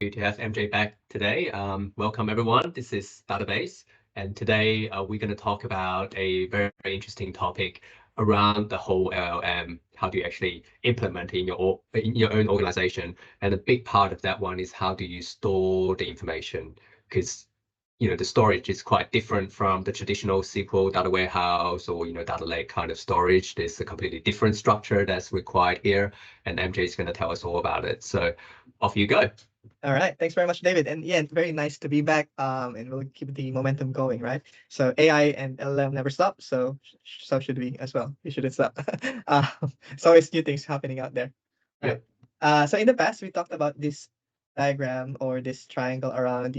Good to have MJ back today. Welcome everyone. This is Database, and today we're going to talk about a very, very interesting topic around the whole LLM. How do you actually implement it in your own organization? And a big part of that one is how do you store the information? Because the storage is quite different from the traditional SQL data warehouse or data lake kind of storage. There's a completely different structure that's required here, and MJ is going to tell us all about it. So off you go. All right. Thanks very much, David. And yeah, very nice to be back. And we'll keep the momentum going, right? So AI and LLM never stop. So should we as well. We shouldn't stop. It's always new things happening out there. Right. Yep. So in the past, we talked about this diagram or this triangle around,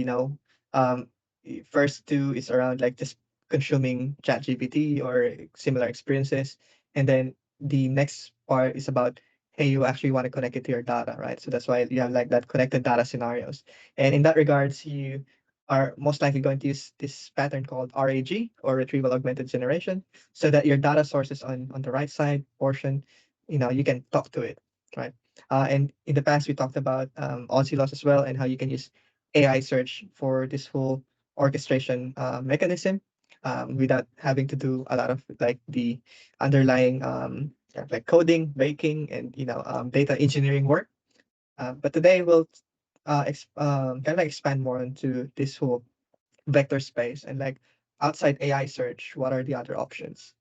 first two is around like just consuming ChatGPT or similar experiences. And then the next part is about hey, you actually want to connect it to your data, right? So that's why you have like that connected data scenarios. And in that regards, you are most likely going to use this pattern called RAG or retrieval augmented generation so that your data sources on the right side portion, you can talk to it, right? And in the past, we talked about Aussie loss as well and how you can use AI search for this whole orchestration mechanism without having to do a lot of like the underlying like coding, baking, and data engineering work. But today we'll kind of like expand more into this whole vector space and like outside AI search. What are the other options?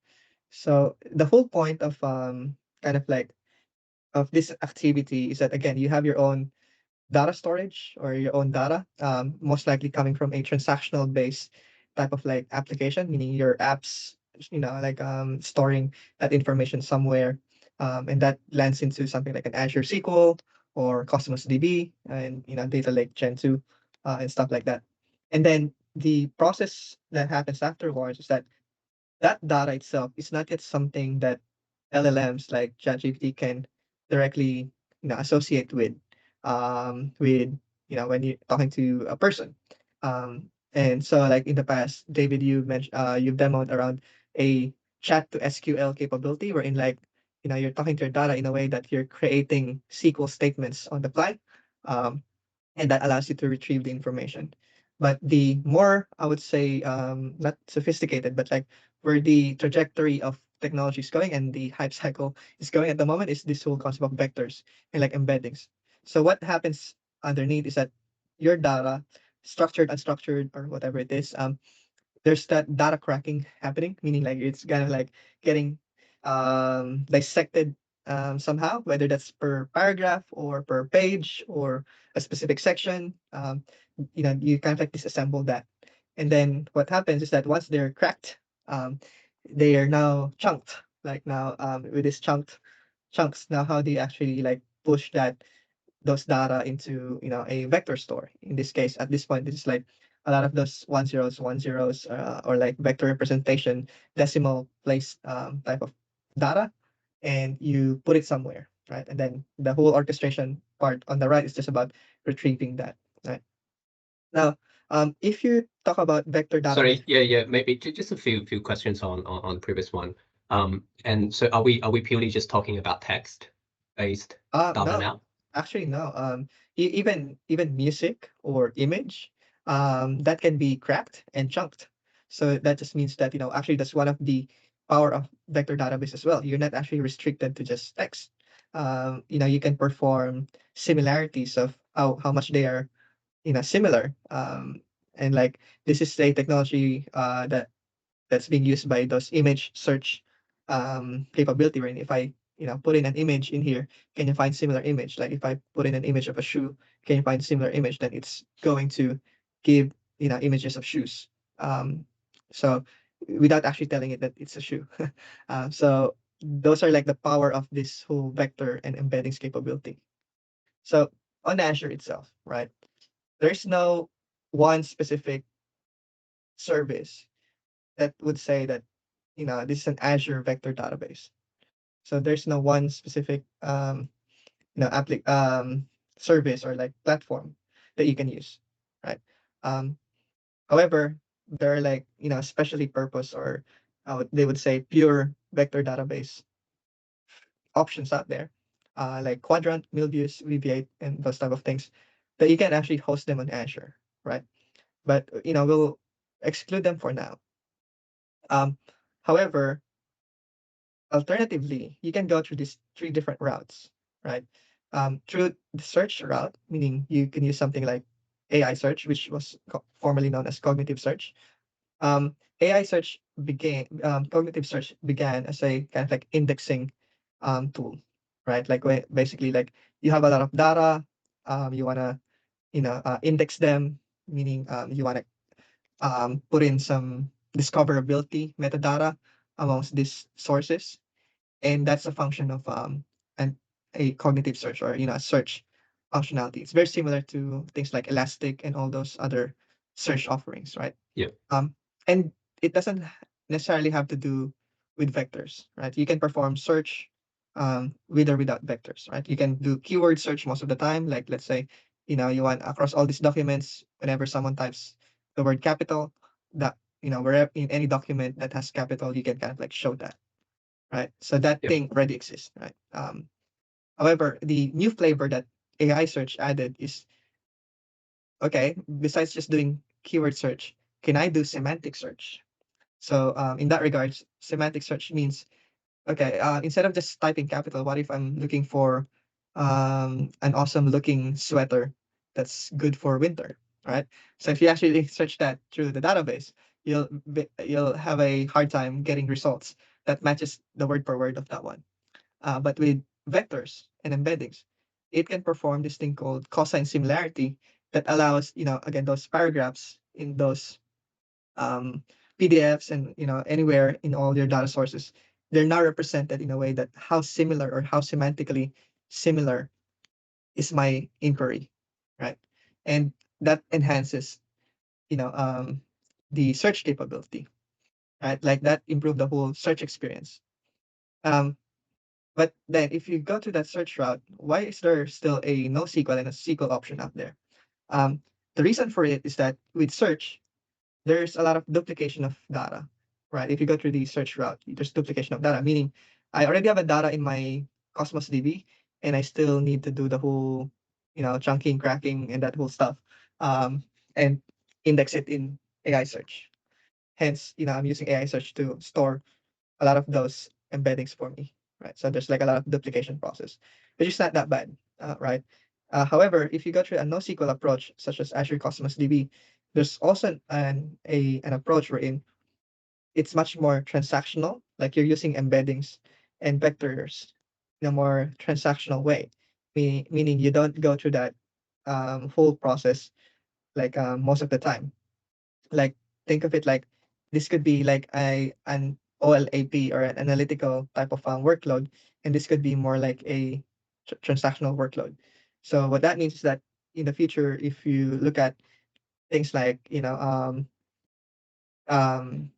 So the whole point of kind of like of this activity is that again you have your own data storage or your own data, most likely coming from a transactional based type of like application, meaning your apps, like storing that information somewhere. And that lands into something like an Azure SQL or Cosmos DB and, data lake Gen 2 and stuff like that. And then the process that happens afterwards is that that data itself is not yet something that LLMs like ChatGPT can directly, associate with, when you're talking to a person. And so like in the past, David, you mentioned, you've demoed around a chat to SQL capability wherein like, you're talking to your data in a way that you're creating SQL statements on the fly. Um, and that allows you to retrieve the information. But the more, I would say, not sophisticated, but like where the trajectory of technology is going and the hype cycle is going at the moment is this whole concept of vectors and like embeddings. So what happens underneath is that your data, structured, unstructured, or whatever it is, there's that data cracking happening, meaning like it's kind of like getting dissected somehow, whether that's per paragraph or per page or a specific section. You kind of like disassemble that. And then what happens is that once they're cracked, they are now chunked. Like now with this chunks, now how do you actually like push those data into a vector store? In this case, at this point, this is like a lot of those one zeros or like vector representation decimal place type of data, and you put it somewhere, right? And then the whole orchestration part on the right is just about retrieving that, right? Now, if you talk about vector database. Sorry, yeah. Maybe just a few questions on the previous one. And so are we purely just talking about text-based data No, now? actually no. Even music or image, that can be cracked and chunked. So that just means that actually that's one of the power of vector database as well. You're not actually restricted to just text. You can perform similarities of how much they are similar. And like this is a technology that's being used by those image search capability, right? If I put in an image in here, can you find similar image? Like if I put in an image of a shoe, can you find similar image? Then it's going to give images of shoes. Um, so without actually telling it that it's a shoe. So those are like the power of this whole vector and embeddings capability. So on Azure itself, right? There's no one specific service that would say that this is an Azure vector database. So there's no one specific service or like platform that you can use, right? Um, However, there are like specially purpose or they would say pure vector database options out there, like Quadrant, Milviews, VB8, and those type of things that you can actually host them on Azure, right? But we'll exclude them for now. Um, However, alternatively, you can go through these three different routes, right? Through the search route, meaning you can use something like AI search, which was formerly known as cognitive search. AI search cognitive search began as a kind of like indexing tool, right? Like basically like you have a lot of data, you wanna index them, meaning you wanna put in some discoverability metadata amongst these sources, and that's a function of an a cognitive search, or a search functionality. It's very similar to things like Elastic and all those other search offerings, right? Yeah. Um, and it doesn't necessarily have to do with vectors, right? You can perform search with or without vectors, right? You can do keyword search most of the time. Like let's say, you want across all these documents, whenever someone types the word capital, that wherever in any document that has capital, you can kind of like show that, right? So that Yeah. thing already exists, right? However, the new flavor that AI search added is, okay, besides just doing keyword search, can I do semantic search? So in that regards, semantic search means, okay, instead of just typing capital, what if I'm looking for an awesome looking sweater that's good for winter, right? So if you actually search that through the database, you'll have a hard time getting results that matches the word per word of that one. But with vectors and embeddings, it can perform this thing called cosine similarity that allows, again, those paragraphs in those um, PDFs and anywhere in all your data sources, they're now represented in a way that how similar or how semantically similar is my inquiry, right? And that enhances, you know, um, the search capability, right? Like that improve the whole search experience. Um, but then if you go to that search route, why is there still a NoSQL and a SQL option out there? Um, the reason for it is that with search, there's a lot of duplication of data, right? If you go through the search route, there's duplication of data, meaning I already have a data in my Cosmos DB, and I still need to do the whole, chunking, cracking, and that whole stuff, um, and index it in AI search. Hence, I'm using AI search to store a lot of those embeddings for me, right? So there's like a lot of duplication process, which is not that bad, right? However, if you go through a NoSQL approach, such as Azure Cosmos DB, there's also an approach wherein it's much more transactional, like you're using embeddings and vectors in a more transactional way, meaning you don't go through that whole process like most of the time. Like think of it like this could be like an OLAP or an analytical type of workload, and this could be more like a transactional workload. So what that means is that in the future, if you look at things um,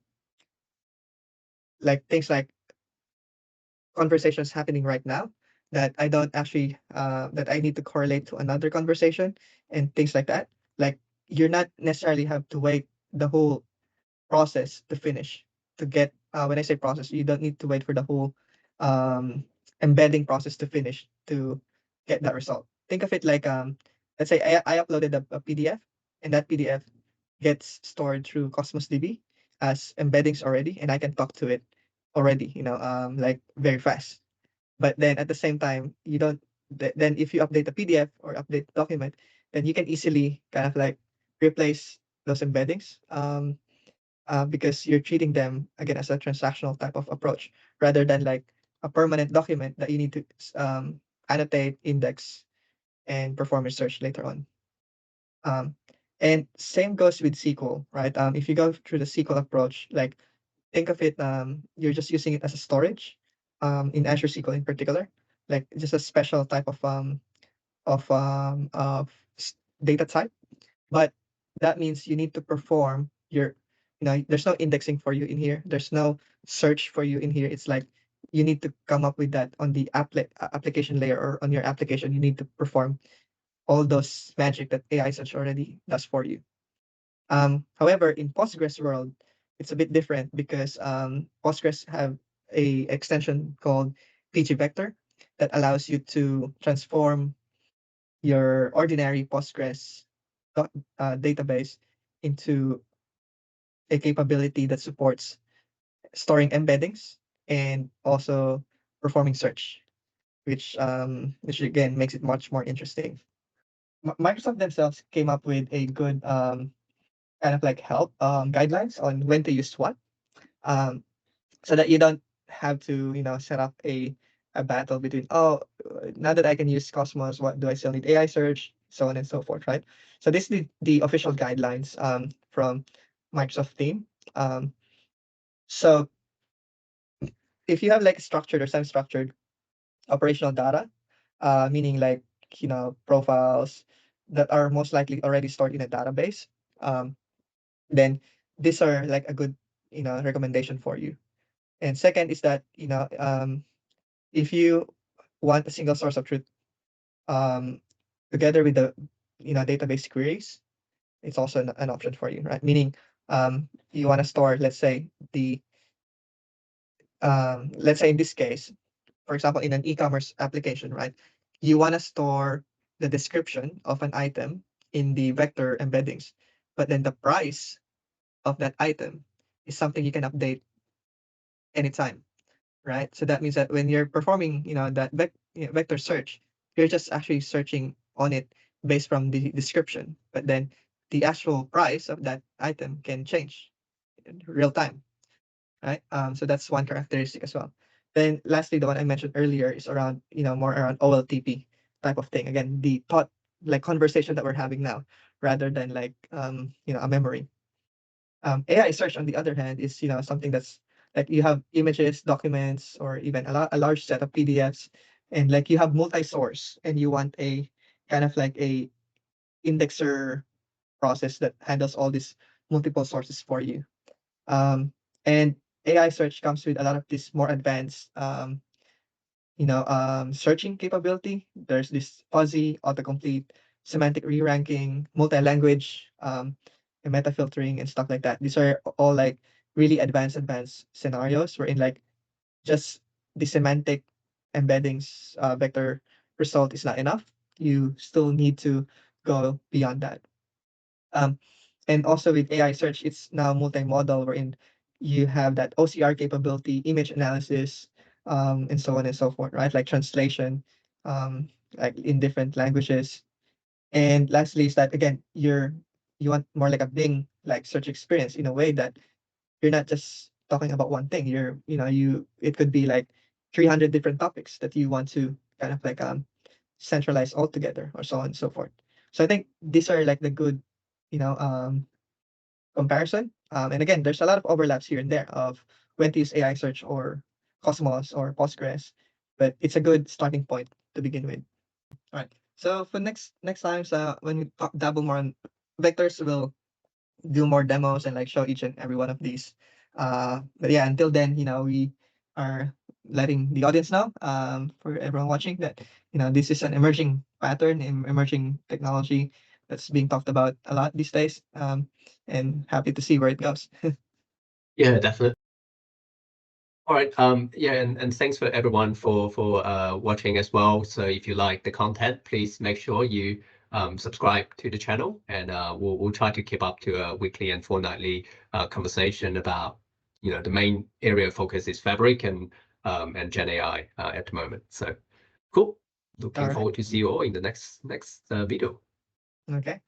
like things like conversations happening right now that I don't actually that I need to correlate to another conversation and things like that. Like you're not necessarily have to wait the whole process to finish to get when I say process, you don't need to wait for the whole um, embedding process to finish to get that result. Think of it like let's say I uploaded a PDF, and that PDF gets stored through Cosmos DB as embeddings already, and I can talk to it already, like very fast. But then at the same time, you don't. Then if you update the PDF or update the document, then you can easily kind of like replace those embeddings. Because you're treating them again as a transactional type of approach rather than like a permanent document that you need to annotate, index, and perform research later on. Um, and same goes with SQL, right? If you go through the SQL approach, like think of it, you're just using it as a storage in Azure SQL in particular, like just a special type of data type, but that means you need to perform there's no indexing for you in here. There's no search for you in here. It's like you need to come up with that on the application layer or on your application. You need to perform all those magic that AI search already does for you. However, in Postgres world, it's a bit different because Postgres have a extension called PG Vector that allows you to transform your ordinary Postgres database into a capability that supports storing embeddings and also performing search, which again makes it much more interesting. Microsoft themselves came up with a good kind of like help guidelines on when to use what, um, so that you don't have to set up a battle between, now that I can use Cosmos, what do I still need AI search, so on and so forth, right? So this is the official guidelines from Microsoft team. Um, so if you have like structured or semi-structured operational data, meaning like profiles that are most likely already stored in a database, um, then these are like a good recommendation for you. And second is that if you want a single source of truth, um, together with the database queries, it's also an option for you, right? Meaning, you want to store, let's say in this case, for example, in an e-commerce application, right? You want to store the description of an item in the vector embeddings, but then the price of that item is something you can update anytime, right? So that means that when you're performing, that vector search, you're just actually searching on it based from the description, but then the actual price of that item can change in real time, right? So that's one characteristic as well. Then lastly, the one I mentioned earlier is around, more around OLTP type of thing. Again, the thought, like conversation that we're having now, rather than like a memory. AI search, on the other hand, is something that's like you have images, documents, or even a large set of PDFs, and like you have multi-source, and you want a kind of like a indexer process that handles all these multiple sources for you. Um, and AI search comes with a lot of this more advanced searching capability. There's this fuzzy, autocomplete, semantic re-ranking, multi-language, and meta filtering and stuff like that. These are all like really advanced scenarios wherein like just the semantic embeddings vector result is not enough. You still need to go beyond that. Um, and also with AI search, it's now multimodal, wherein you have that OCR capability, image analysis, and so on and so forth, right? Like translation, like in different languages. And lastly is that again, you want more like a Bing like search experience in a way that you're not just talking about one thing. You it could be like 300 different topics that you want to kind of like centralize all together, or so on and so forth. So I think these are like the good, you know, um, comparison. And again, there's a lot of overlaps here and there of when to use AI search or Cosmos or Postgres, but it's a good starting point to begin with. All right. So for next times, when we dabble more on vectors, we'll do more demos and like show each and every one of these. But yeah, until then, we are letting the audience know, for everyone watching, that this is an emerging pattern, emerging technology that's being talked about a lot these days. And happy to see where it goes. Yeah, definitely. All right. Yeah, and thanks for everyone for watching as well. So if you like the content, please make sure you subscribe to the channel, and we'll try to keep up to a weekly and fortnightly conversation about the main area of focus is Fabric and Gen AI at the moment. So cool. All Looking right. forward to see you all in the next video. Okay.